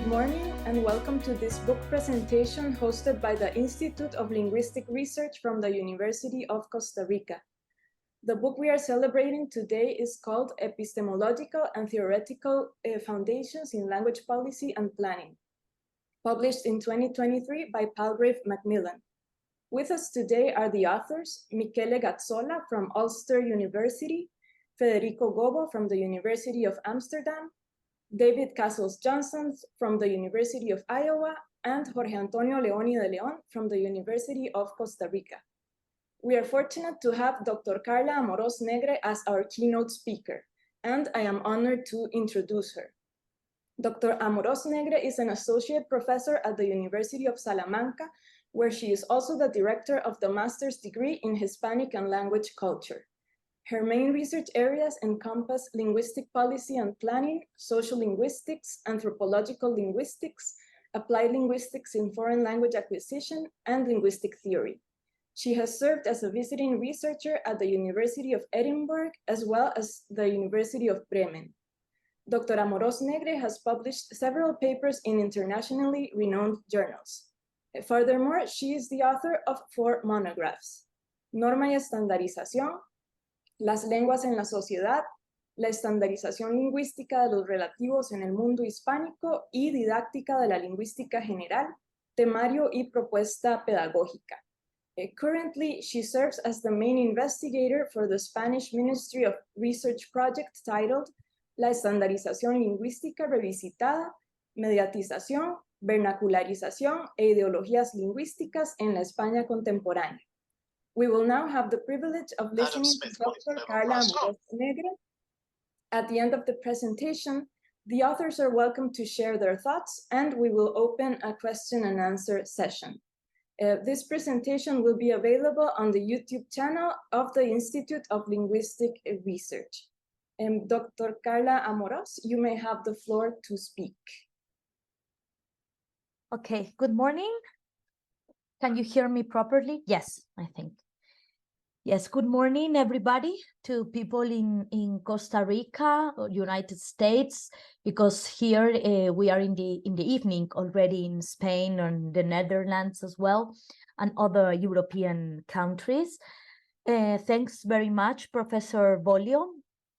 Good morning and welcome to this book presentation hosted by the Institute of Linguistic Research from the University of Costa Rica. The book we are celebrating today is called Epistemological and Theoretical Foundations in Language Policy and Planning, published in 2023 by Palgrave Macmillan. With us today are the authors, Michele Gazzola from Ulster University, Federico Gobbo from the University of Amsterdam, David Cassels Johnson from the University of Iowa, and Jorge Antonio Leoni de León from the University of Costa Rica. We are fortunate to have Dr. Carla Amorós Negre as our keynote speaker, and I am honored to introduce her. Dr. Amorós Negre is an associate professor at the University of Salamanca, where she is also the director of the master's degree in Hispanic and language culture. Her main research areas encompass linguistic policy and planning, social linguistics, anthropological linguistics, applied linguistics in foreign language acquisition, and linguistic theory. She has served as a visiting researcher at the University of Edinburgh, as well as the University of Bremen. Dr. Amorós Negre has published several papers in internationally renowned journals. Furthermore, she is the author of 4 monographs: Norma y Estandarización, Las lenguas en la sociedad, la estandarización lingüística de los relativos en el mundo hispánico y didáctica de la lingüística general, temario y propuesta pedagógica. Currently, she serves as the main investigator for the Spanish Ministry of Research project titled La estandarización lingüística revisitada, mediatización, vernacularización e ideologías lingüísticas en la España contemporánea. We will now have the privilege of listening to Dr. Carla Amorós Negre. At the end of the presentation, the authors are welcome to share their thoughts, and we will open a question and answer session. This presentation will be available on the YouTube channel of the Institute of Linguistic Research. Dr. Carla Amorós, you may have the floor to speak. Okay, good morning. Can you hear me properly? Yes, I think. Yes, good morning, everybody, to people in Costa Rica or United States, because here we are in the evening already in Spain and the Netherlands as well, and other European countries. Thanks very much, Professor Bolio,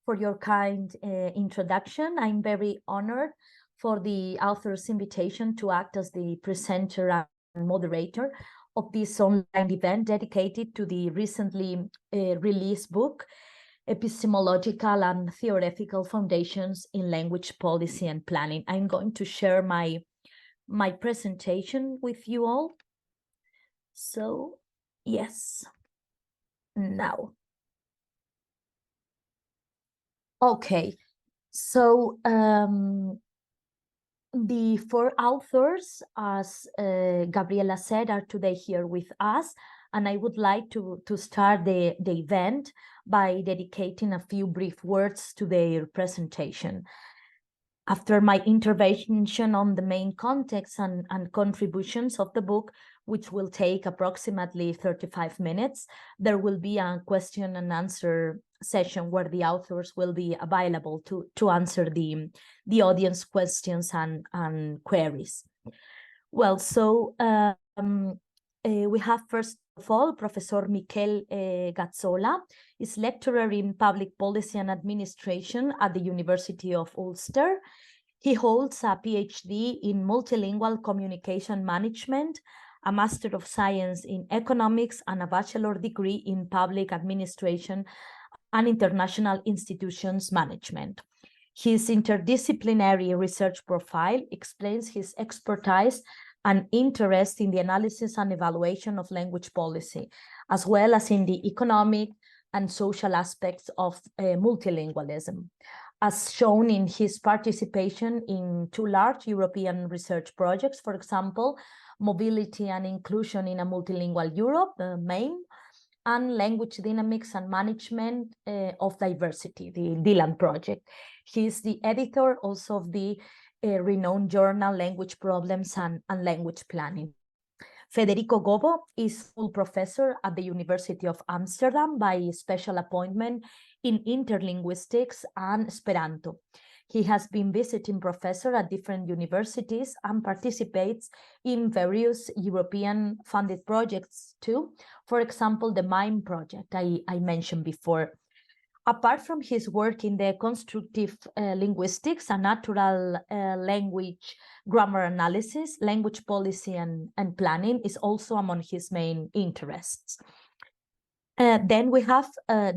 for your kind introduction. I'm very honored for the author's invitation to act as the presenter and moderator of this online event dedicated to the recently released book, Epistemological and Theoretical Foundations in Language Policy and Planning. I'm going to share my presentation with you all. So, yes, now. Okay, so the 4 authors, as Gabriela said, are today here with us, and I would like to start the event by dedicating a few brief words to their presentation. After my intervention on the main context and contributions of the book, which will take approximately 35 minutes, there will be a question and answer session where the authors will be available to answer the audience questions and queries. Well, so we have first of all Professor Michele Gazzola, is lecturer in public policy and administration at the University of Ulster. He holds a PhD in multilingual communication management, a Master of Science in economics, and a bachelor degree in public administration and international institutions management. His interdisciplinary research profile explains his expertise and interest in the analysis and evaluation of language policy, as well as in the economic and social aspects of multilingualism, as shown in his participation in 2 large European research projects, for example, Mobility and Inclusion in a Multilingual Europe, MAIN, and Language Dynamics and Management of Diversity, the DILAN project. He is the editor also of the renowned journal Language Problems and Language Planning. Federico Gobbo is full professor at the University of Amsterdam by special appointment in interlinguistics and Esperanto. He has been visiting professor at different universities and participates in various European funded projects too. For example, the MIME project I mentioned before. Apart from his work in the constructive linguistics and natural language grammar analysis, language policy and planning is also among his main interests. Then we have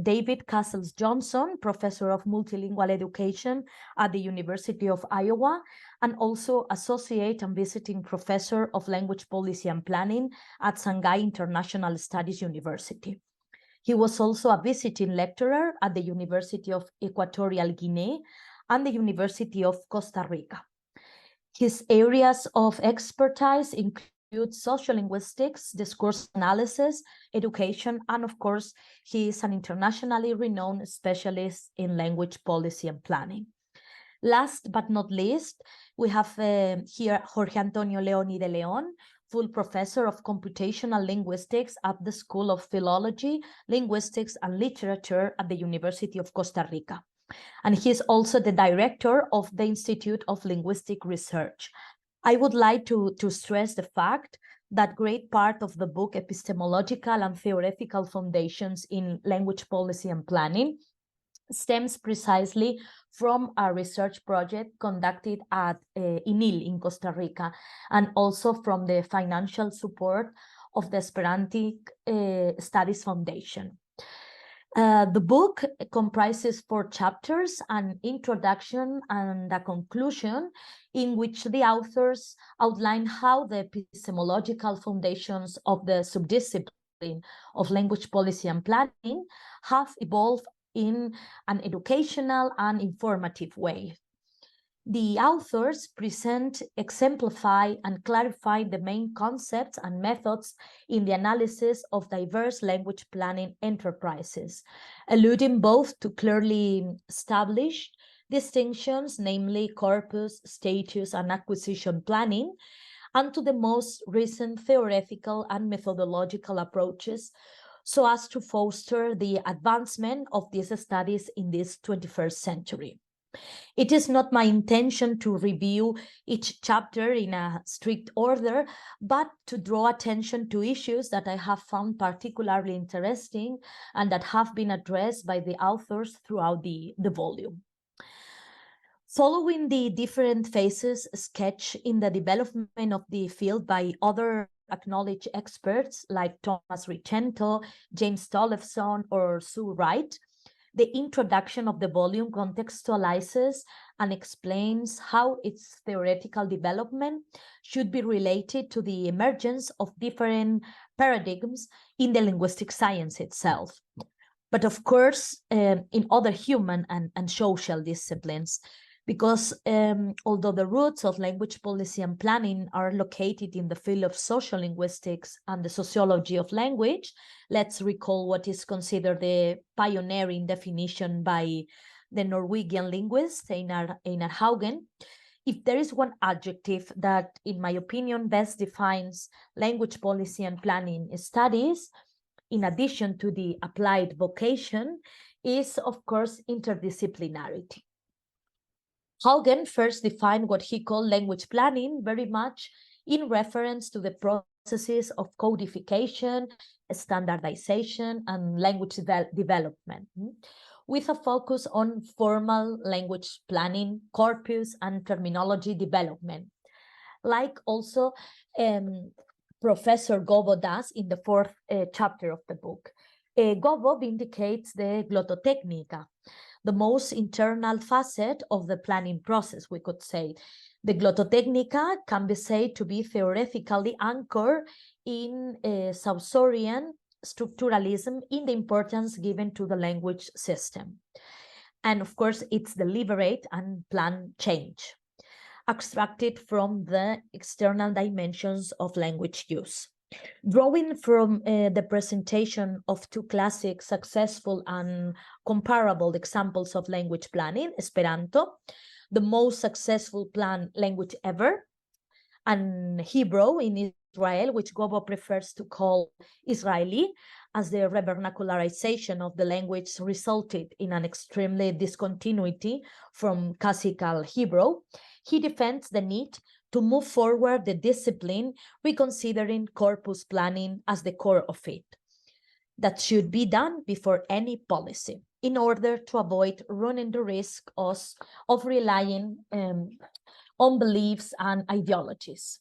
David Cassels Johnson, professor of multilingual education at the University of Iowa, and also associate and visiting professor of language policy and planning at Shanghai International Studies University. He was also a visiting lecturer at the University of Equatorial Guinea and the University of Costa Rica. His areas of expertise include social linguistics, discourse analysis, education, and of course, he is an internationally renowned specialist in language policy and planning. Last but not least, we have here Jorge Antonio Leoni de León, full professor of computational linguistics at the School of Philology, Linguistics, and Literature at the University of Costa Rica. And he is also the director of the Institute of Linguistic Research. I would like to stress the fact that great part of the book, Epistemological and Theoretical Foundations in Language Policy and Planning, stems precisely from a research project conducted at INIL in Costa Rica, and also from the financial support of the Esperantic Studies Foundation. The book comprises 4 chapters, an introduction and a conclusion, in which the authors outline how the epistemological foundations of the subdiscipline of language policy and planning have evolved in an educational and informative way. The authors present, exemplify, and clarify the main concepts and methods in the analysis of diverse language planning enterprises, alluding both to clearly established distinctions, namely corpus, status, and acquisition planning, and to the most recent theoretical and methodological approaches, so as to foster the advancement of these studies in this 21st century. It is not my intention to review each chapter in a strict order, but to draw attention to issues that I have found particularly interesting and that have been addressed by the authors throughout the volume. Following the different phases sketched in the development of the field by other acknowledged experts like Thomas Ricento, James Tollefson, or Sue Wright, the introduction of the volume contextualizes and explains how its theoretical development should be related to the emergence of different paradigms in the linguistic science itself, but of course in other human and social disciplines. Because although the roots of language policy and planning are located in the field of social linguistics and the sociology of language, let's recall what is considered the pioneering definition by the Norwegian linguist Einar Haugen. If there is one adjective that, in my opinion, best defines language policy and planning studies, in addition to the applied vocation, is, of course, interdisciplinarity. Haugen first defined what he called language planning, very much in reference to the processes of codification, standardization, and language development, with a focus on formal language planning, corpus, and terminology development, like also Professor Gobbo does in the 4th chapter of the book. Gobbo vindicates the glottotechnica, the most internal facet of the planning process, we could say. The glottotechnica can be said to be theoretically anchored in Saussurean structuralism in the importance given to the language system. And of course, it's deliberate and planned change, abstracted from the external dimensions of language use. Drawing from the presentation of 2 classic, successful, and comparable examples of language planning, Esperanto, the most successful planned language ever, and Hebrew in Israel, which Gobbo prefers to call Israeli, as the revernacularization of the language resulted in an extremely discontinuity from classical Hebrew. He defends the need to move forward the discipline, reconsidering corpus planning as the core of it. That should be done before any policy in order to avoid running the risk of relying on beliefs and ideologies.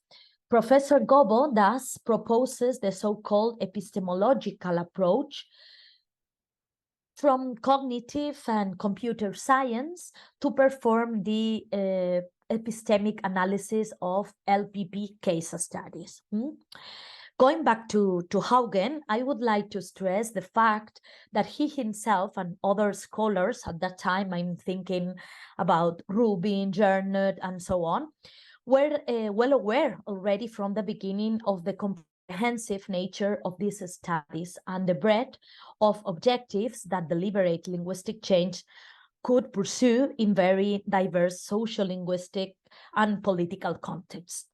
Professor Gobbo thus proposes the so-called epistemological approach from cognitive and computer science to perform the epistemic analysis of LPP case studies. Going back to Haugen, I would like to stress the fact that he himself and other scholars at that time, I'm thinking about Rubin, Gernot, and so on, were well aware already from the beginning of the comprehensive nature of these studies and the breadth of objectives that deliberate linguistic change could pursue in very diverse social, linguistic, and political contexts.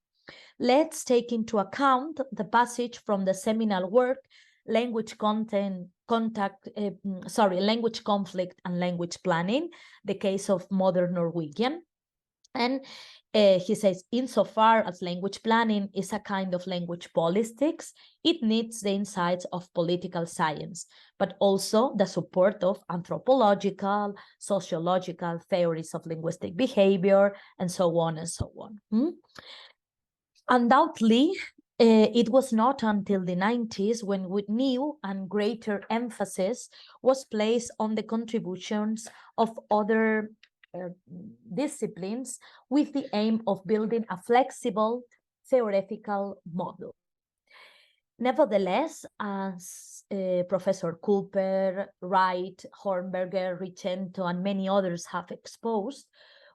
Let's take into account the passage from the seminal work, Language Conflict and Language Planning, the case of modern Norwegian. And he says, insofar as language planning is a kind of language politics, it needs the insights of political science, but also the support of anthropological, sociological theories of linguistic behavior, and so on and so on. Undoubtedly, it was not until the 90s when with new and greater emphasis was placed on the contributions of other disciplines with the aim of building a flexible theoretical model. Nevertheless, as Professor Cooper, Wright, Hornberger, Ricento, and many others have exposed,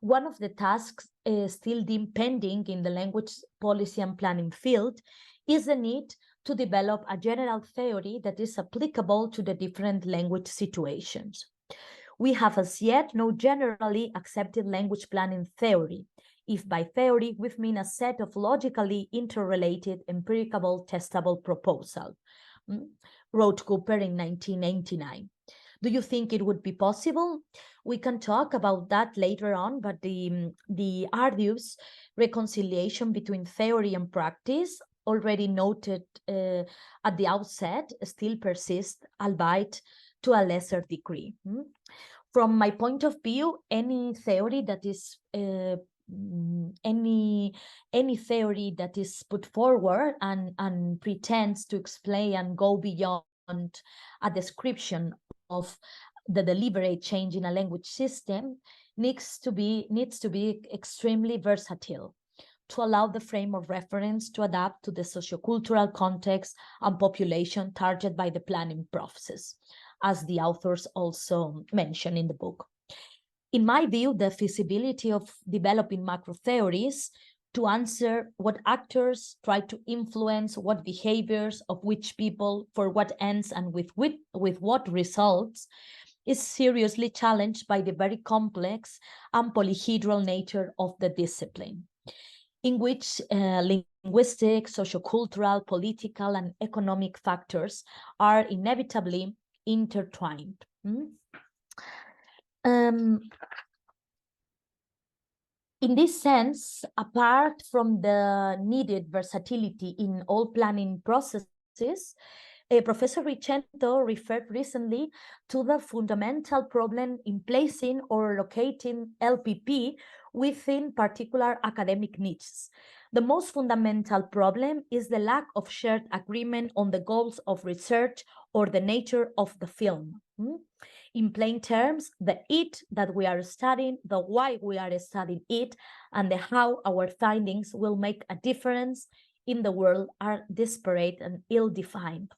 one of the tasks still deemed pending in the language policy and planning field is the need to develop a general theory that is applicable to the different language situations. We have as yet no generally accepted language planning theory, if by theory we mean a set of logically interrelated, empirical, testable proposals, wrote Cooper in 1989. Do you think it would be possible? We can talk about that later on, but the arduous reconciliation between theory and practice, already noted at the outset, still persists, albeit to a lesser degree. From my point of view, any theory that is any theory that is put forward and pretends to explain and go beyond a description of the deliberate change in a language system needs to be extremely versatile to allow the frame of reference to adapt to the sociocultural context and population targeted by the planning process, as the authors also mention in the book. In my view, the feasibility of developing macro theories to answer what actors try to influence, what behaviors of which people, for what ends, and with what results, is seriously challenged by the very complex and polyhedral nature of the discipline, in which linguistic, sociocultural, political, and economic factors are inevitably intertwined. In this sense, apart from the needed versatility in all planning processes, Professor Ricento referred recently to the fundamental problem in placing or locating LPP within particular academic niches. The most fundamental problem is the lack of shared agreement on the goals of research or the nature of the film. In plain terms, the it that we are studying, the why we are studying it, and the how our findings will make a difference in the world are disparate and ill-defined.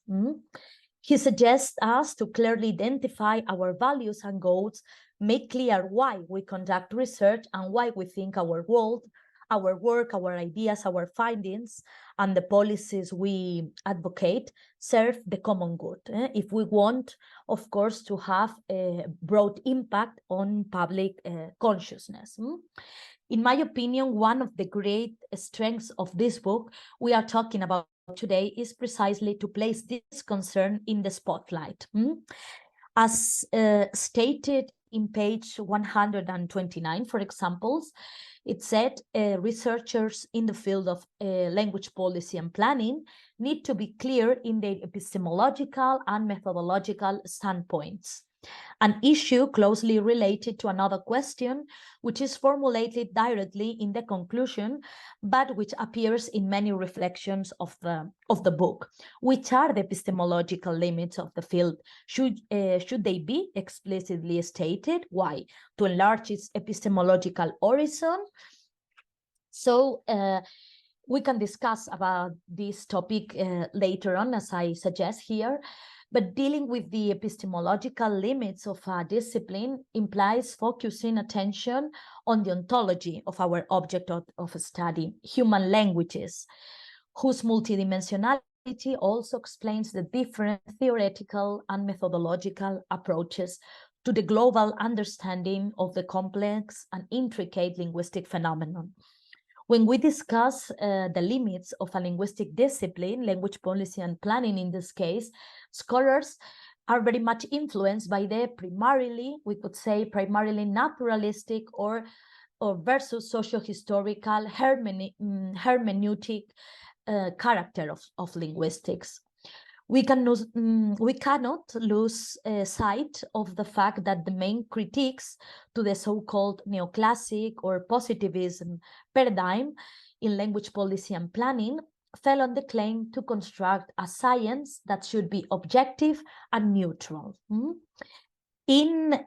He suggests us to clearly identify our values and goals, make clear why we conduct research and why we think our world, our work, our ideas, our findings, and the policies we advocate serve the common good. If we want, of course, to have a broad impact on public consciousness. In my opinion, one of the great strengths of this book we are talking about today is precisely to place this concern in the spotlight. As stated in page 129, for example, it said researchers in the field of language policy and planning need to be clear in their epistemological and methodological standpoints. An issue closely related to another question, which is formulated directly in the conclusion, but which appears in many reflections of the book. Which are the epistemological limits of the field? Should they be explicitly stated? Why? To enlarge its epistemological horizon. So we can discuss about this topic later on, as I suggest here. But dealing with the epistemological limits of a discipline implies focusing attention on the ontology of our object of study, human languages, whose multidimensionality also explains the different theoretical and methodological approaches to the global understanding of the complex and intricate linguistic phenomenon. When we discuss the limits of a linguistic discipline, language policy and planning in this case, scholars are very much influenced by the we could say primarily naturalistic or versus socio-historical hermeneutic character of linguistics. We cannot lose sight of the fact that the main critiques to the so-called neoclassic or positivism paradigm in language policy and planning fell on the claim to construct a science that should be objective and neutral. In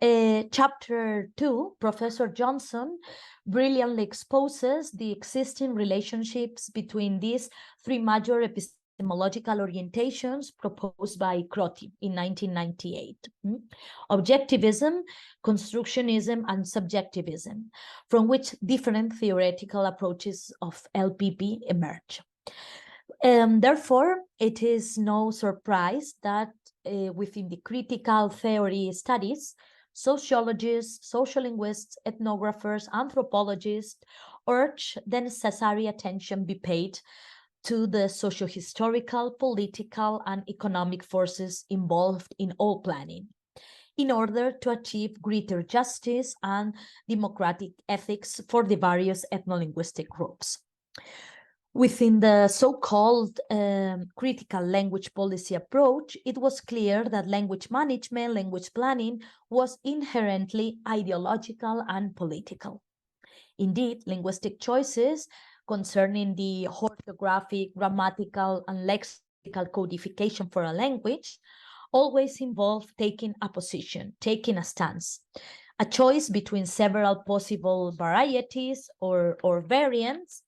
chapter 2, Professor Johnson brilliantly exposes the existing relationships between these three major epistemological orientations proposed by Crotty in 1998. Objectivism, constructionism, and subjectivism, from which different theoretical approaches of LPP emerge. Therefore, it is no surprise that within the critical theory studies, sociologists, sociolinguists, ethnographers, anthropologists urge the necessary attention be paid to the socio-historical, political, and economic forces involved in all planning, in order to achieve greater justice and democratic ethics for the various ethno-linguistic groups. Within the so-called critical language policy approach, it was clear that language management, language planning was inherently ideological and political. Indeed, linguistic choices concerning the orthographic, grammatical, and lexical codification for a language always involve taking a position, taking a stance, a choice between several possible varieties or variants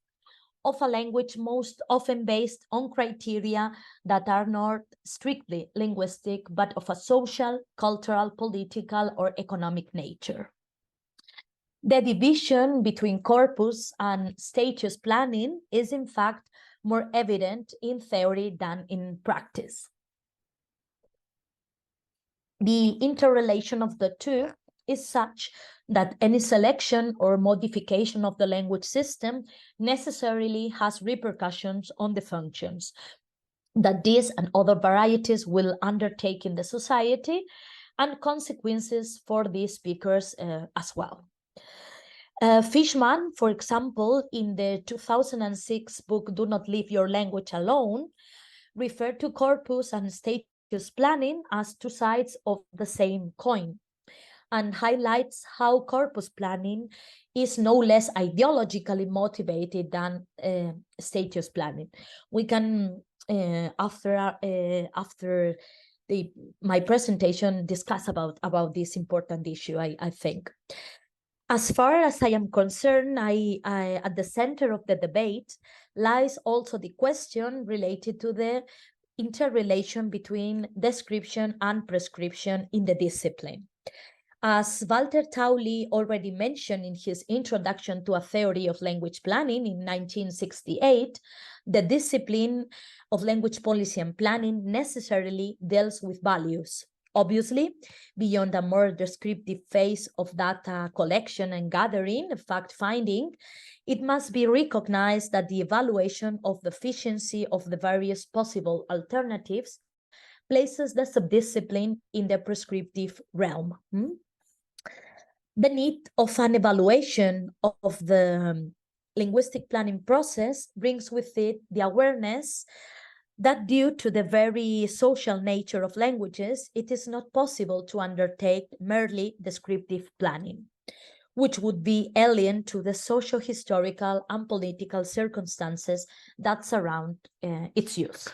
of a language, most often based on criteria that are not strictly linguistic, but of a social, cultural, political, or economic nature. The division between corpus and status planning is in fact more evident in theory than in practice. The interrelation of the two is such that any selection or modification of the language system necessarily has repercussions on the functions that these and other varieties will undertake in the society, and consequences for these speakers as well. Fishman, for example, in the 2006 book, Do Not Leave Your Language Alone, referred to corpus and status planning as two sides of the same coin, and highlights how corpus planning is no less ideologically motivated than status planning. We can, after my presentation, discuss about this important issue, I think. As far as I am concerned, at the center of the debate lies also the question related to the interrelation between description and prescription in the discipline. As Walter Tauli already mentioned in his Introduction to a Theory of Language Planning in 1968, the discipline of language policy and planning necessarily deals with values. Obviously, beyond a more descriptive phase of data collection and gathering, fact-finding, it must be recognized that the evaluation of the efficiency of the various possible alternatives places the subdiscipline in the prescriptive realm. The need of an evaluation of the linguistic planning process brings with it the awareness that due to the very social nature of languages, it is not possible to undertake merely descriptive planning, which would be alien to the socio-historical and political circumstances that surround its use.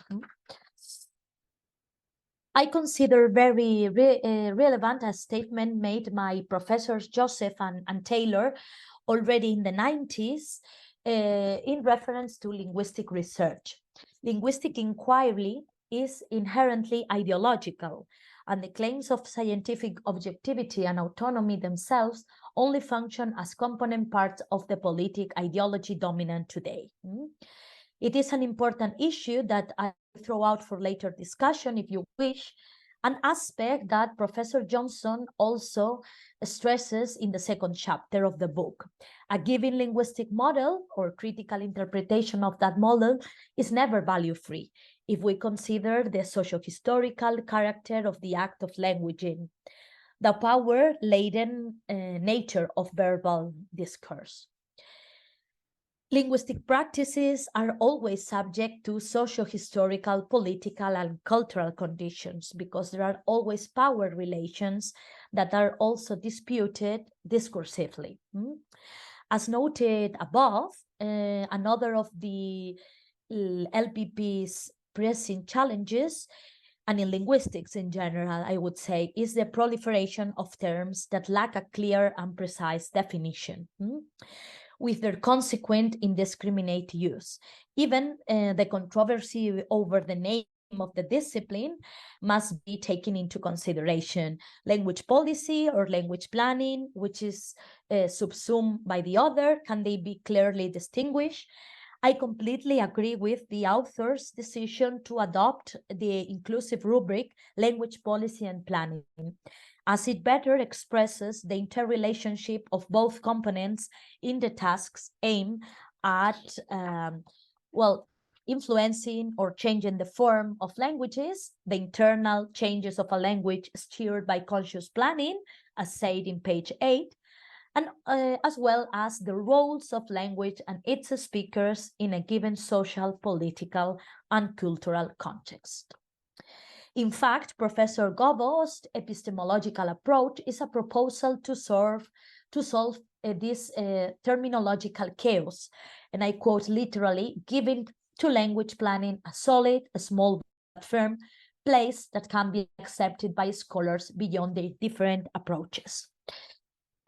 I consider very relevant a statement made by Professors Joseph and Taylor already in the 90s in reference to linguistic research. Linguistic inquiry is inherently ideological, and the claims of scientific objectivity and autonomy themselves only function as component parts of the politic ideology dominant today. It is an important issue that I throw out for later discussion, if you wish, an aspect that Professor Johnson also stresses in the second chapter of the book. A given linguistic model or critical interpretation of that model is never value-free if we consider the socio-historical character of the act of languaging, the power-laden nature of verbal discourse. Linguistic practices are always subject to socio-historical, political, and cultural conditions because there are always power relations that are also disputed discursively. As noted above, another of the LPP's pressing challenges, and in linguistics in general, I would say, is the proliferation of terms that lack a clear and precise definition, with their consequent indiscriminate use. Even the controversy over the name of the discipline must be taken into consideration. Language policy or language planning, which is subsumed by the other, can they be clearly distinguished? I completely agree with the author's decision to adopt the inclusive rubric, language policy and planning, as it better expresses the interrelationship of both components in the tasks aimed at, influencing or changing the form of languages, the internal changes of a language steered by conscious planning, as said in page 8, and as well as the roles of language and its speakers in a given social, political, and cultural context. In fact, Professor Gobbo's epistemological approach is a proposal to solve this terminological chaos, and I quote literally, giving to language planning a solid, small, but firm place that can be accepted by scholars beyond their different approaches.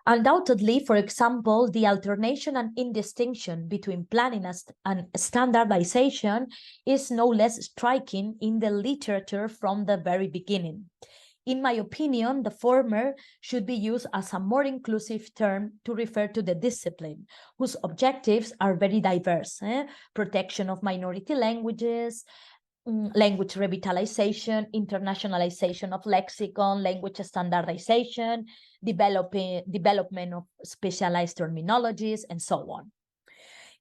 Undoubtedly, for example, the alternation and indistinction between planning and standardization is no less striking in the literature from the very beginning. In my opinion, the former should be used as a more inclusive term to refer to the discipline, whose objectives are very diverse. Protection of minority languages, language revitalization, internationalization of lexicon, language standardization, development of specialized terminologies, and so on.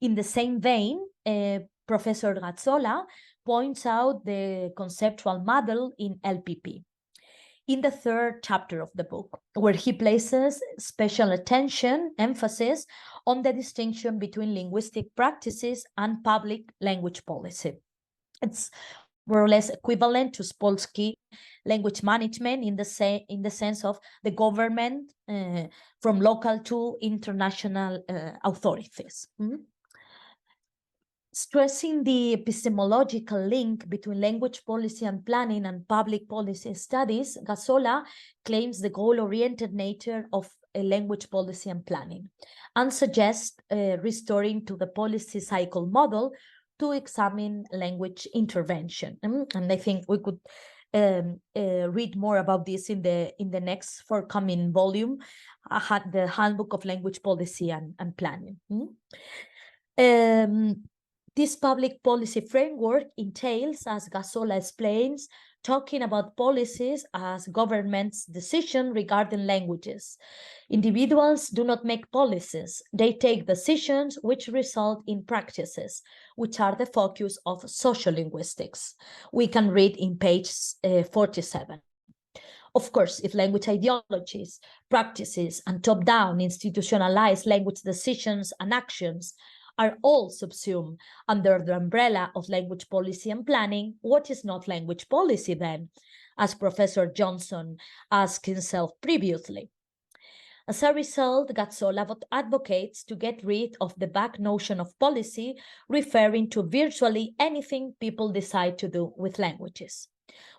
In the same vein, Professor Gazzola points out the conceptual model in LPP in the third chapter of the book, where he places special emphasis on the distinction between linguistic practices and public language policy. It's more or less equivalent to Spolsky language management in the sense of the government from local to international authorities. Stressing the epistemological link between language policy and planning and public policy studies, Gazzola claims the goal-oriented nature of language policy and planning and suggests restoring to the policy cycle model to examine language intervention. And I think we could read more about this in the next forthcoming volume, the Handbook of Language Policy and Planning. This public policy framework entails, as Gazzola explains, talking about policies as government's decision regarding languages. Individuals do not make policies, they take decisions which result in practices, which are the focus of sociolinguistics. We can read in page 47. Of course, if language ideologies, practices, and top-down institutionalized language decisions and actions are all subsumed under the umbrella of language policy and planning, what is not language policy then? As Professor Johnson asked himself previously. As a result, Gazzola advocates to get rid of the vague notion of policy, referring to virtually anything people decide to do with languages.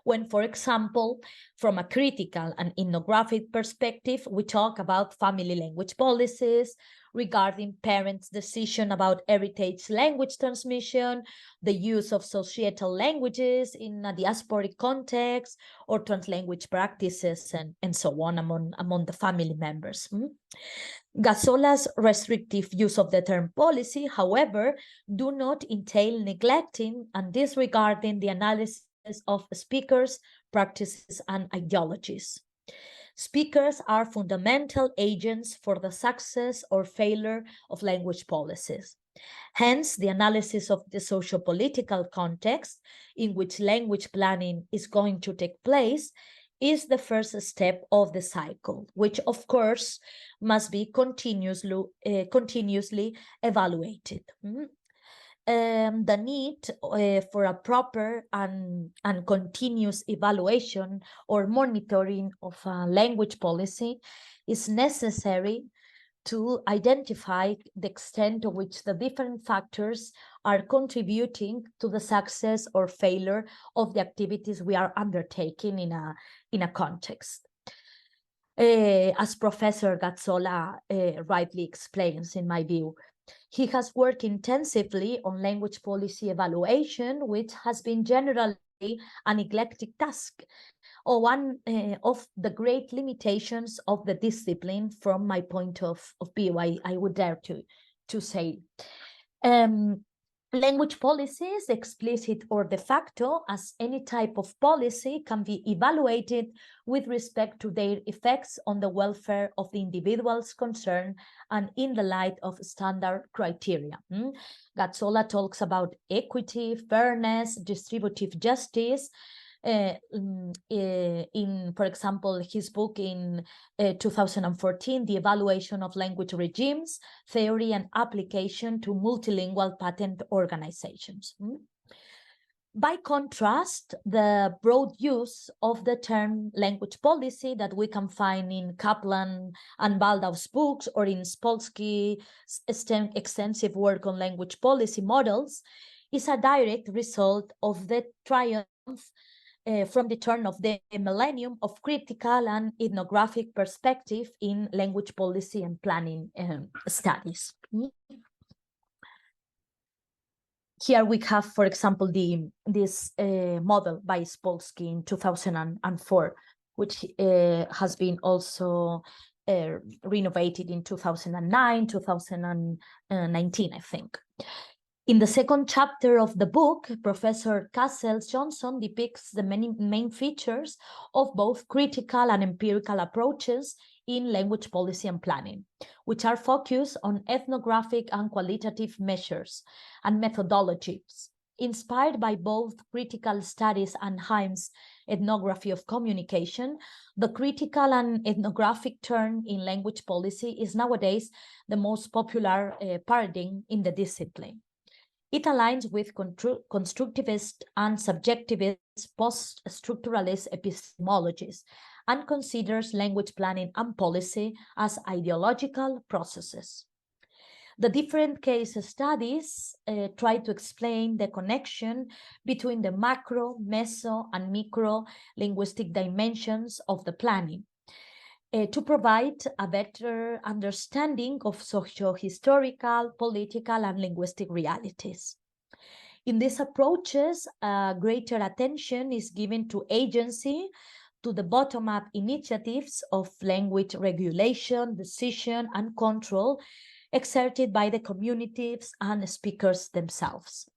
When, for example, from a critical and ethnographic perspective, we talk about family language policies, regarding parents' decision about heritage language transmission, the use of societal languages in a diasporic context, or translanguage practices, and so on among the family members. Gazzola's restrictive use of the term policy, however, do not entail neglecting and disregarding the analysis of speakers, practices, and ideologies. Speakers are fundamental agents for the success or failure of language policies. Hence, the analysis of the socio-political context in which language planning is going to take place is the first step of the cycle, which of course must be continuously evaluated. The need for a proper and continuous evaluation or monitoring of language policy is necessary to identify the extent to which the different factors are contributing to the success or failure of the activities we are undertaking in a context. As Professor Gazzola rightly explains, in my view, he has worked intensively on language policy evaluation, which has been generally a neglected task, or one of the great limitations of the discipline from my point of view, I would dare to say. Language policies, explicit or de facto, as any type of policy, can be evaluated with respect to their effects on the welfare of the individuals concerned and in the light of standard criteria. Gazzola talks about equity, fairness, distributive justice. For example, his book in 2014, The Evaluation of Language Regimes, Theory and Application to Multilingual Patent Organizations. By contrast, the broad use of the term language policy that we can find in Kaplan and Baldau's books or in Spolsky's extensive work on language policy models is a direct result of the triumph from the turn of the millennium of critical and ethnographic perspective in language policy and planning studies. Here we have, for example, this model by Spolsky in 2004, which has been also renovated in 2009, 2019, I think. In the second chapter of the book, Professor Cassels Johnson depicts the main features of both critical and empirical approaches in language policy and planning, which are focused on ethnographic and qualitative measures and methodologies. Inspired by both critical studies and Heim's ethnography of communication, the critical and ethnographic turn in language policy is nowadays the most popular paradigm in the discipline. It aligns with constructivist and subjectivist post-structuralist epistemologies and considers language planning and policy as ideological processes. The different case studies try to explain the connection between the macro, meso, and micro linguistic dimensions of the planning to provide a better understanding of socio-historical, political, and linguistic realities. In these approaches, greater attention is given to agency, to the bottom-up initiatives of language regulation, decision, and control exerted by the communities and speakers themselves,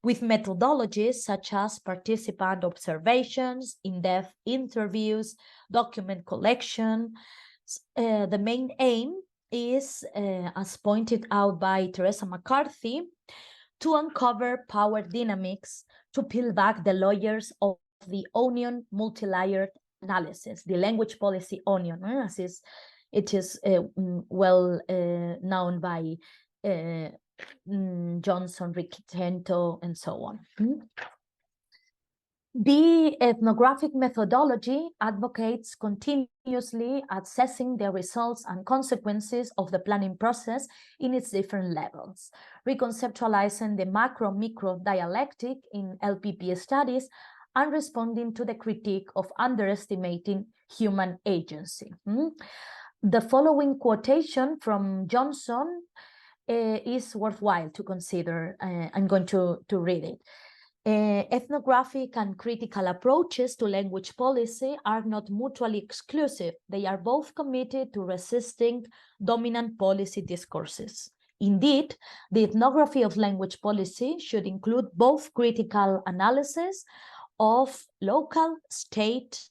with methodologies such as participant observations, in-depth interviews, document collection. The main aim is, as pointed out by Teresa McCarthy, to uncover power dynamics, to peel back the layers of the onion multi-layered analysis, the language policy onion, as it is well known by Johnson, Riquitento, and so on. The ethnographic methodology advocates continuously assessing the results and consequences of the planning process in its different levels, reconceptualizing the macro-micro dialectic in LPP studies and responding to the critique of underestimating human agency. The following quotation from Johnson is worthwhile to consider. I'm going to read it. Ethnographic and critical approaches to language policy are not mutually exclusive. They are both committed to resisting dominant policy discourses. Indeed, the ethnography of language policy should include both critical analysis of local, state,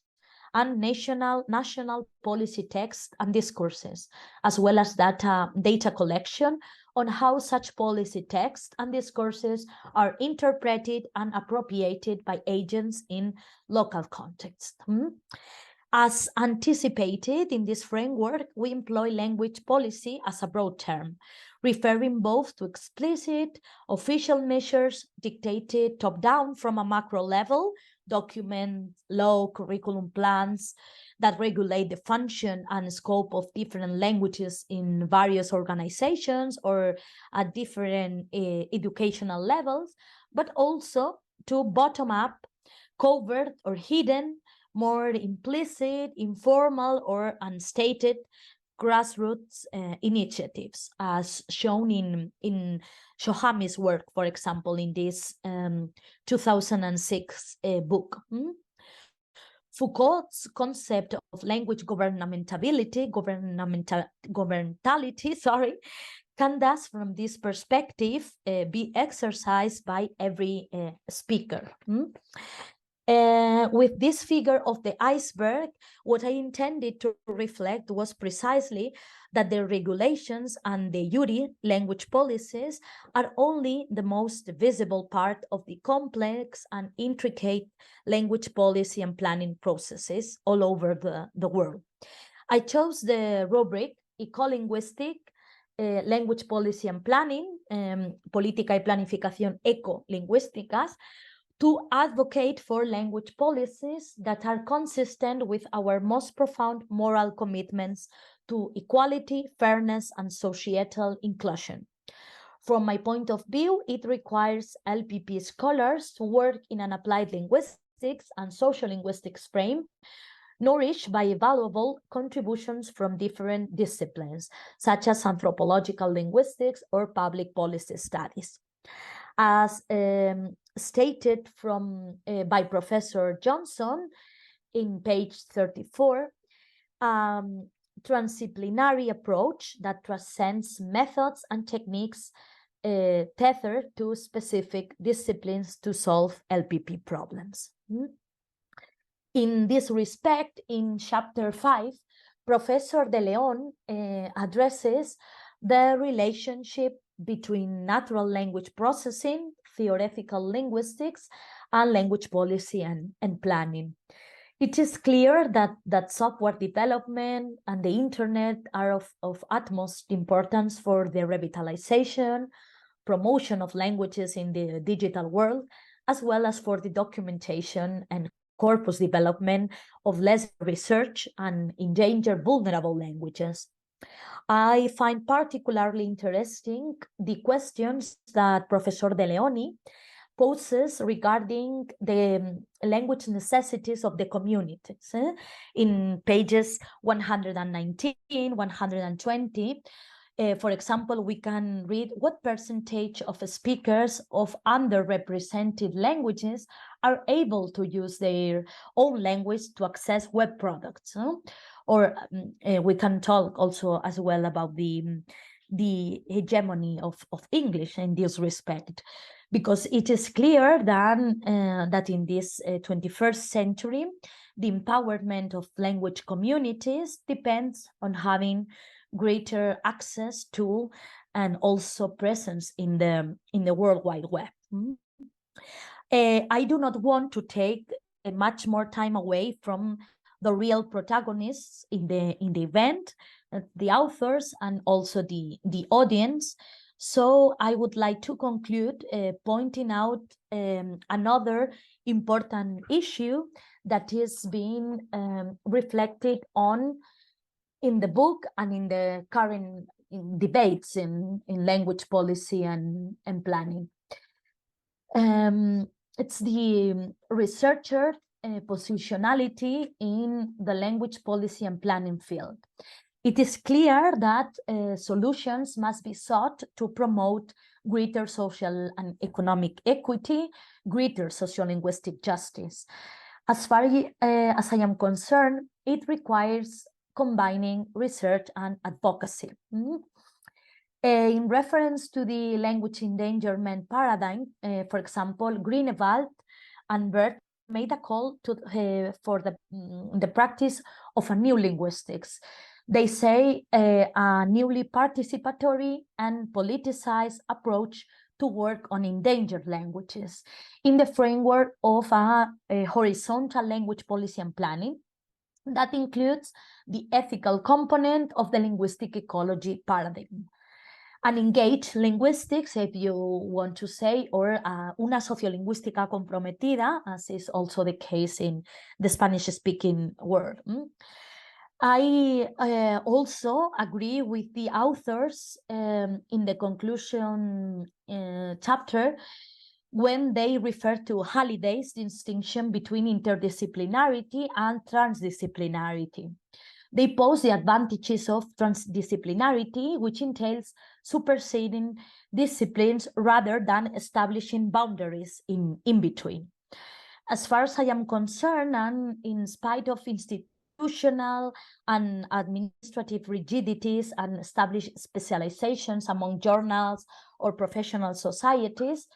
and national policy texts and discourses, as well as data collection on how such policy texts and discourses are interpreted and appropriated by agents in local context. As anticipated in this framework, we employ language policy as a broad term, referring both to explicit official measures dictated top-down from a macro level, documents, law, curriculum plans that regulate the function and scope of different languages in various organizations or at different educational levels, but also to bottom-up, covert or hidden, more implicit, informal, or unstated grassroots initiatives, as shown in Shohami's work, for example, in this 2006 book. Foucault's concept of language governmentality, can thus, from this perspective, be exercised by every speaker. With this figure of the iceberg, what I intended to reflect was precisely that the regulations and the URI language policies are only the most visible part of the complex and intricate language policy and planning processes all over the world. I chose the rubric Ecolinguistic, Language Policy and Planning, Política y Planificación Ecolingüísticas, to advocate for language policies that are consistent with our most profound moral commitments to equality, fairness, and societal inclusion. From my point of view, it requires LPP scholars to work in an applied linguistics and social linguistics frame, nourished by valuable contributions from different disciplines, such as anthropological linguistics or public policy studies. As stated by Professor Johnson in page 34, transdisciplinary approach that transcends methods and techniques tethered to specific disciplines to solve LPP problems. In this respect, in chapter 5, Professor de León addresses the relationship between natural language processing, theoretical linguistics, and language policy and planning. It is clear that software development and the internet are of utmost importance for the revitalization, promotion of languages in the digital world, as well as for the documentation and corpus development of less research and endangered vulnerable languages. I find particularly interesting the questions that Professor De Leoni poses regarding the language necessities of the communities. In pages 119, 120, For example, we can read what percentage of speakers of underrepresented languages are able to use their own language to access web products. Huh? Or we can talk also as well about the hegemony of English in this respect, because it is clear that in this 21st century, the empowerment of language communities depends on having greater access to and also presence in the World Wide Web. I do not want to take much more time away from the real protagonists in the event, the authors and also the audience. So I would like to conclude pointing out another important issue that is being reflected on in the book and in the current debates in language policy and planning. It's the researcher positionality in the language policy and planning field. It is clear that solutions must be sought to promote greater social and economic equity, greater sociolinguistic justice. As far as I am concerned, it requires combining research and advocacy. In reference to the language endangerment paradigm, for example, Greenewald and Bert made a call for the practice of a new linguistics. They say a newly participatory and politicized approach to work on endangered languages in the framework of a horizontal language policy and planning that includes the ethical component of the linguistic ecology paradigm. An engaged linguistics, if you want to say, or una sociolingüística comprometida, as is also the case in the Spanish-speaking world. I also agree with the authors in the conclusion chapter when they refer to Halliday's distinction between interdisciplinarity and transdisciplinarity. They pose the advantages of transdisciplinarity, which entails superseding disciplines rather than establishing boundaries in between. As far as I am concerned, and in spite of institutional and administrative rigidities and established specializations among journals or professional societies,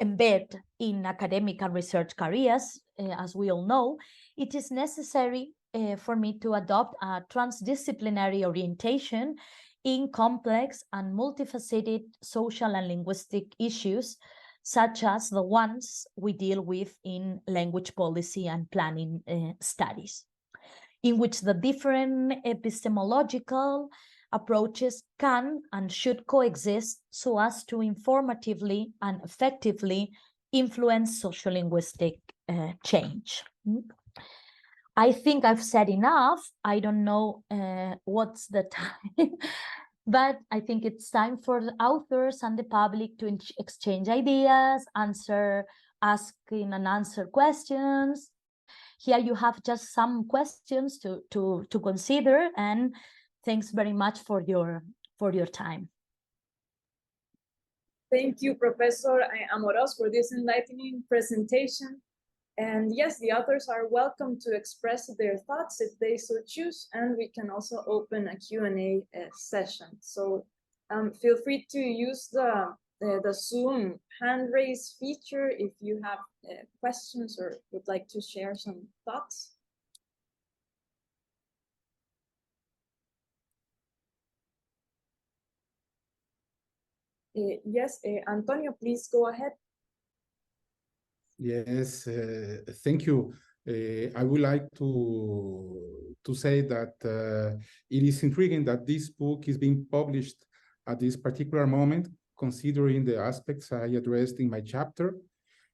embed in academic and research careers, as we all know, it is necessary for me to adopt a transdisciplinary orientation in complex and multifaceted social and linguistic issues, such as the ones we deal with in language policy and planning studies, in which the different epistemological approaches can and should coexist so as to informatively and effectively influence sociolinguistic change. I think I've said enough. I don't know what's the time, but I think it's time for the authors and the public to exchange ideas, asking and answer questions. Here you have just some questions to consider, and thanks very much for your time. Thank you, Professor Amorós, for this enlightening presentation. And yes, the authors are welcome to express their thoughts if they so choose, and we can also open a Q&A session. So feel free to use the Zoom hand raise feature if you have questions or would like to share some thoughts. Yes, Antonio, please go ahead. Yes, thank you. I would like to say that it is intriguing that this book is being published at this particular moment, considering the aspects I addressed in my chapter.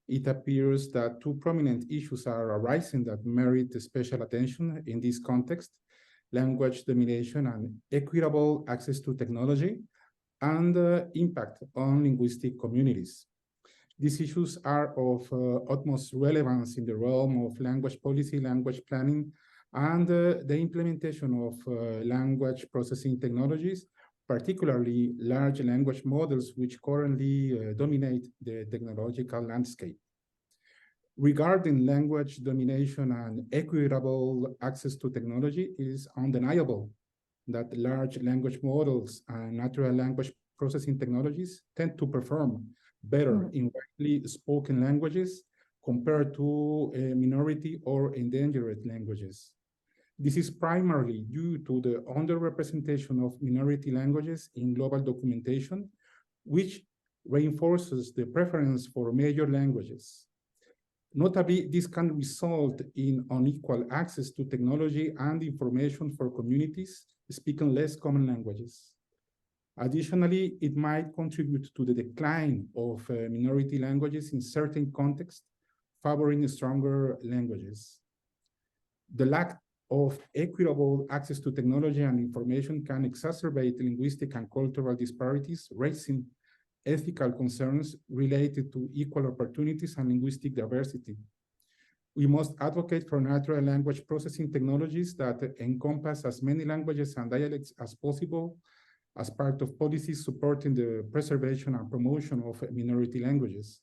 It appears that two prominent issues are arising that merit special attention in this context: language domination and equitable access to technology, and impact on linguistic communities. These issues are of utmost relevance in the realm of language policy, language planning, and the implementation of language processing technologies particularly large language models, which currently dominate the technological landscape. Regarding language domination and equitable access to technology, it is undeniable that large language models and natural language processing technologies tend to perform better in widely spoken languages compared to minority or endangered languages. This is primarily due to the underrepresentation of minority languages in global documentation, which reinforces the preference for major languages. Notably, this can result in unequal access to technology and information for communities speaking less common languages. Additionally, it might contribute to the decline of minority languages in certain contexts, favoring stronger languages. The lack of equitable access to technology and information can exacerbate linguistic and cultural disparities, raising ethical concerns related to equal opportunities and linguistic diversity. We must advocate for natural language processing technologies that encompass as many languages and dialects as possible as part of policies supporting the preservation and promotion of minority languages.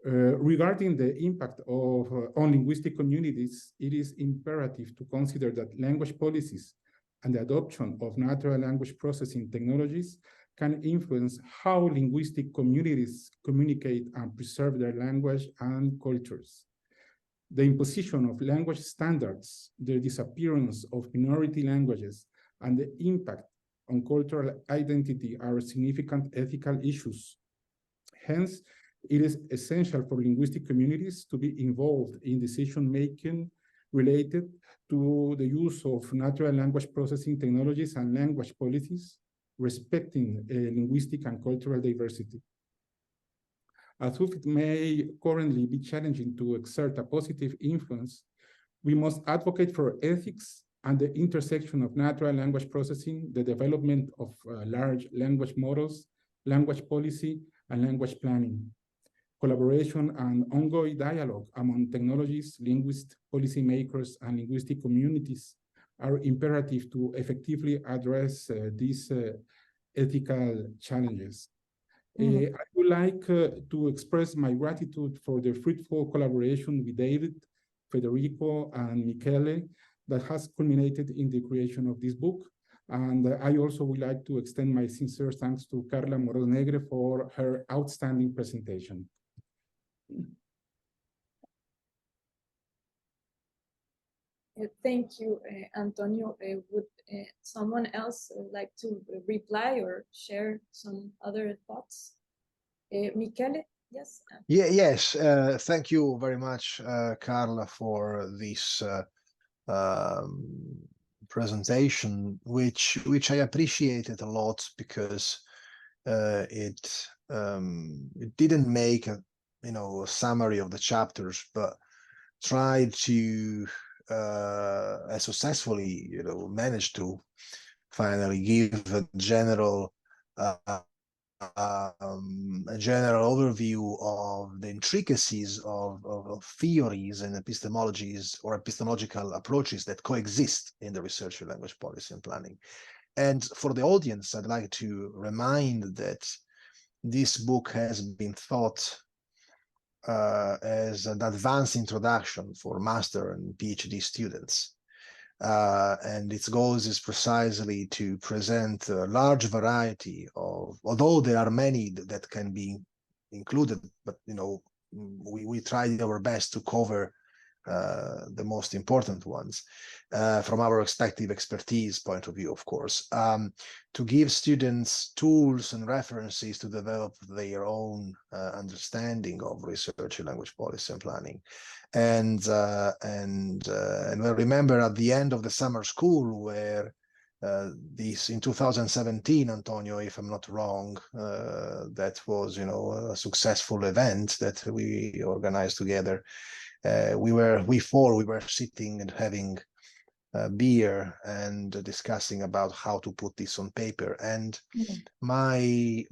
Regarding the impact of on linguistic communities, it is imperative to consider that language policies and the adoption of natural language processing technologies can influence how linguistic communities communicate and preserve their language and cultures. The imposition of language standards, the disappearance of minority languages, and the impact on cultural identity are significant ethical issues. Hence, it is essential for linguistic communities to be involved in decision-making related to the use of natural language processing technologies and language policies, respecting linguistic and cultural diversity. Although it may currently be challenging to exert a positive influence, we must advocate for ethics and the intersection of natural language processing, the development of large language models, language policy, and language planning. Collaboration and ongoing dialogue among technologists, linguists, policymakers, and linguistic communities are imperative to effectively address these ethical challenges. I would like to express my gratitude for the fruitful collaboration with David, Federico, and Michele that has culminated in the creation of this book. And I also would like to extend my sincere thanks to Carla Amorós Negre for her outstanding presentation. Thank you, Antonio. Would someone else like to reply or share some other thoughts? Michele, yes? Yes, thank you very much, Carla, for this presentation, which I appreciated a lot because it didn't make a summary of the chapters, but tried to successfully managed to finally give a general overview of the intricacies of theories and epistemologies or epistemological approaches that coexist in the research of language policy and planning. And for the audience, I'd like to remind that this book has been thought as an advanced introduction for master and PhD students. And its goals is precisely to present a large variety of, although there are many that can be included, but we tried our best to cover the most important ones from our respective expertise point of view, of course, to give students tools and references to develop their own understanding of research in language policy and planning. And I remember at the end of the summer school where this in 2017, Antonio, if I'm not wrong, that was a successful event that we organized together. We were sitting and having beer and discussing about how to put this on paper. And my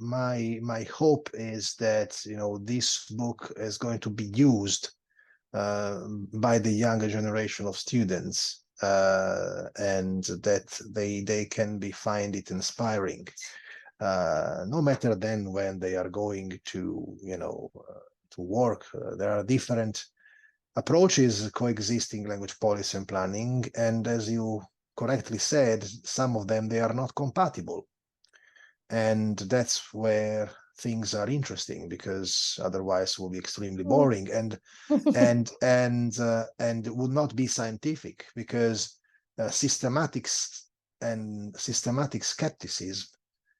hope is that this book is going to be used by the younger generation of students and that they can find it inspiring, no matter then when they are going to, to work. There are different approaches coexisting language policy and planning, and as you correctly said, some of them, they are not compatible, and that's where things are interesting, because otherwise it will be extremely boring and would not be scientific, because systematic skepticism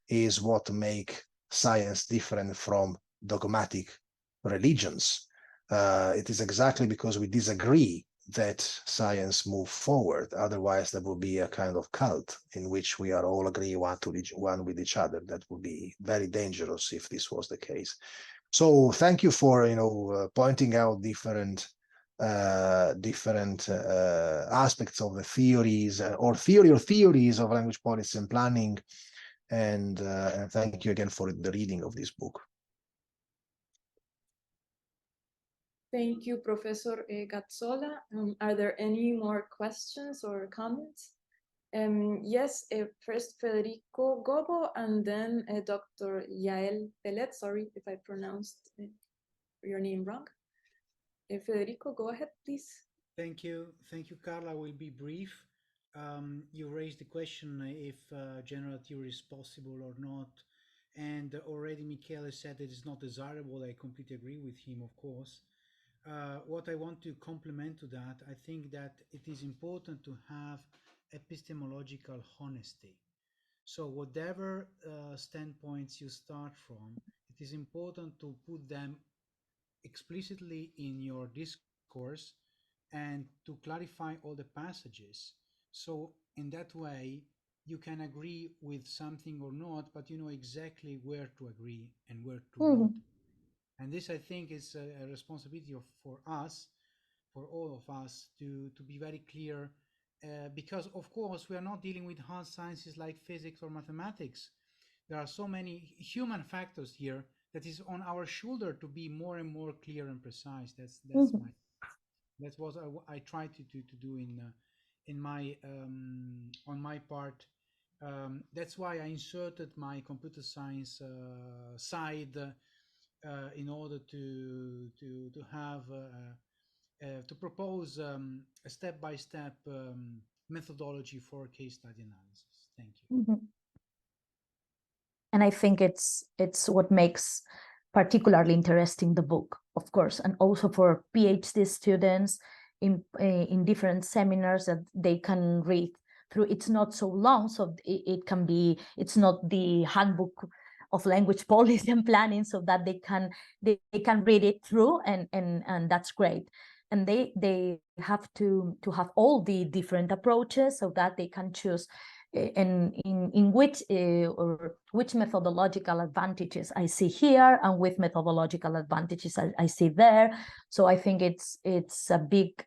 is what make science different from dogmatic religions. It is exactly because we disagree that science move forward. Otherwise, there will be a kind of cult in which we are all agree one with each other. That would be very dangerous if this was the case. So thank you for pointing out different aspects of the theories or theories of language policy and planning, and thank you again for the reading of this book. Thank you, Professor Gazzola. Are there any more questions or comments? Yes, first Federico Gobbo, and then Dr. Yael Pellet. Sorry if I pronounced your name wrong. Federico, go ahead, please. Thank you, Carla. I will be brief. You raised the question if general theory is possible or not, and already Michele said that it's not desirable. I completely agree with him, of course. What I want to complement to that, I think that it is important to have epistemological honesty. So whatever standpoints you start from, it is important to put them explicitly in your discourse and to clarify all the passages. So in that way, you can agree with something or not, but you know exactly where to agree and where to not. And this, I think, is a responsibility for us, for all of us, to be very clear, because, of course, we are not dealing with hard sciences like physics or mathematics. There are so many human factors here that is on our shoulder to be more and more clear and precise. That's what I try to do in my on my part. That's why I inserted my computer science side. In order to have to propose a step-by-step methodology for case study analysis. Thank you. And I think it's what makes particularly interesting the book, of course, and also for PhD students in different seminars that they can read through. It's not so long, so it can be. It's not the handbook of language policy and planning, so that they can read it through, and that's great. And they have to have all the different approaches so that they can choose in which methodological advantages I see here and with methodological advantages I see there. So I think it's a big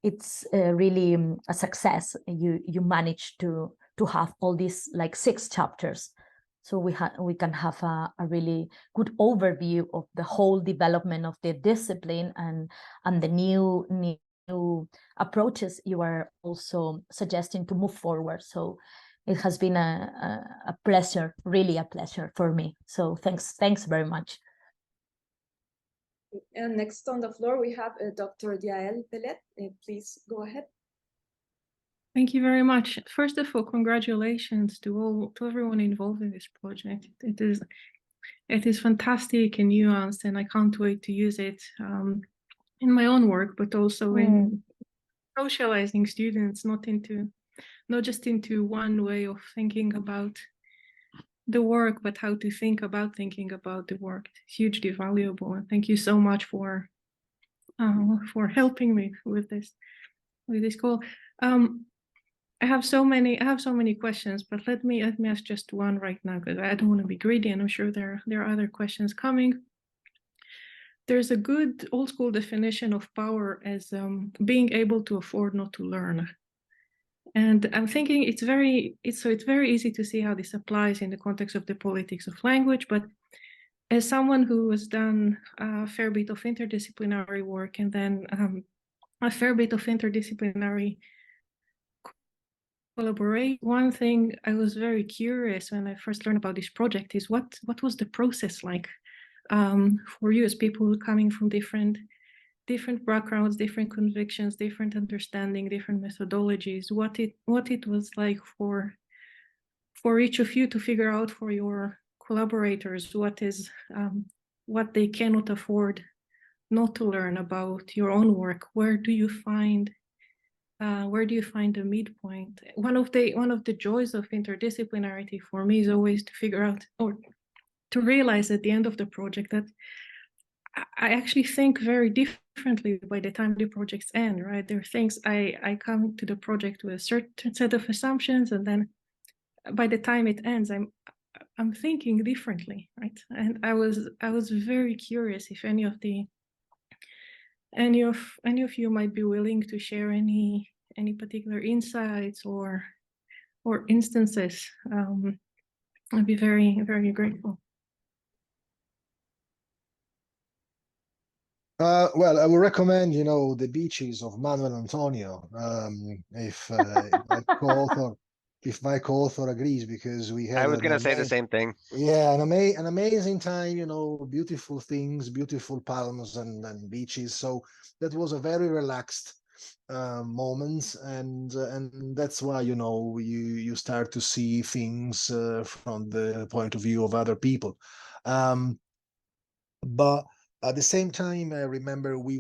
it's really a success. You manage to have all these like 6 chapters. So we can have a really good overview of the whole development of the discipline and the new approaches you are also suggesting to move forward. So it has been a pleasure, really a pleasure for me. So thanks very much. And next on the floor we have Dr. Yael Pellet. Please go ahead. Thank you very much. First of all, congratulations to everyone involved in this project. It is fantastic and nuanced, and I can't wait to use it in my own work, but also in socializing students, not just into one way of thinking about the work, but how to think about thinking about the work. It's hugely valuable, and thank you so much for helping me with this call. I have so many questions, but let me ask just one right now, because I don't want to be greedy, and I'm sure there are other questions coming. There's a good old school definition of power as being able to afford not to learn, and I'm thinking it's very easy to see how this applies in the context of the politics of language. But as someone who has done a fair bit of interdisciplinary work and then a fair bit of interdisciplinary collaborate. One thing I was very curious when I first learned about this project is what was the process like for you as people coming from different backgrounds, different convictions, different understanding, different methodologies, what it was like for each of you to figure out for your collaborators what they cannot afford not to learn about your own work. Where do you find the midpoint? One of the joys of interdisciplinarity for me is always to figure out or to realize at the end of the project that I actually think very differently by the time the projects end, right? There are things I come to the project with a certain set of assumptions, and then by the time it ends, I'm thinking differently, right? And I was very curious if any of you might be willing to share any particular insights or instances. I'd be very, very grateful. Well, I would recommend, the beaches of Manuel Antonio, if my co-author agrees, because we had. I was going to say the same thing. Yeah, an amazing time, beautiful things, beautiful palms and beaches. So that was a very relaxed moment, and that's why you start to see things from the point of view of other people. But at the same time, I remember we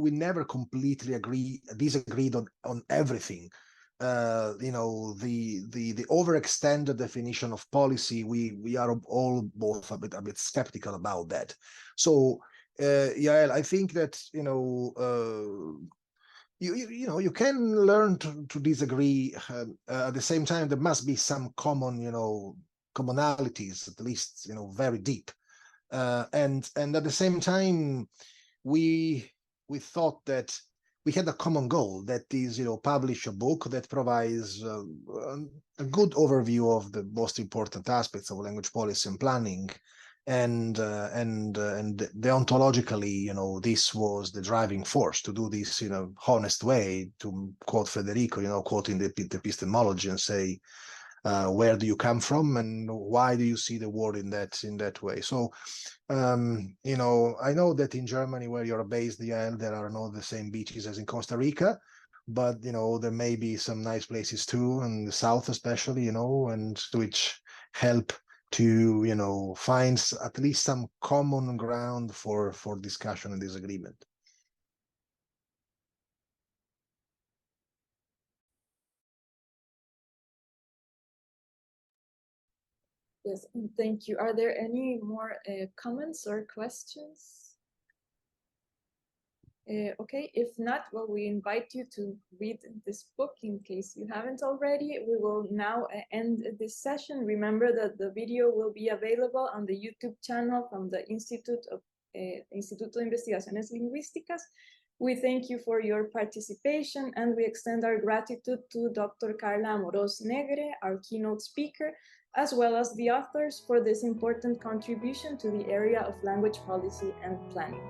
never completely disagreed on everything. The overextended definition of policy, we are all both a bit skeptical about that. So yeah, I think that you can learn to disagree. At the same time, there must be some commonalities, at least very deep. And at the same time, we thought that we had a common goal, that is, publish a book that provides a good overview of the most important aspects of language policy and planning, and deontologically, this was the driving force to do this, honest way, to quote Federico, quoting the epistemology and say, where do you come from and why do you see the world in that way? So I know that in Germany, where you're based, there are not the same beaches as in Costa Rica, but there may be some nice places too, in the south especially, and which help to find at least some common ground for discussion and disagreement. Yes, thank you. Are there any more comments or questions? Okay, if not, well, we invite you to read this book in case you haven't already. We will now end this session. Remember that the video will be available on the YouTube channel from the Instituto de Investigaciones Lingüísticas. We thank you for your participation, and we extend our gratitude to Dr. Carla Amorós Negre, our keynote speaker, as well as the authors for this important contribution to the area of language policy and planning.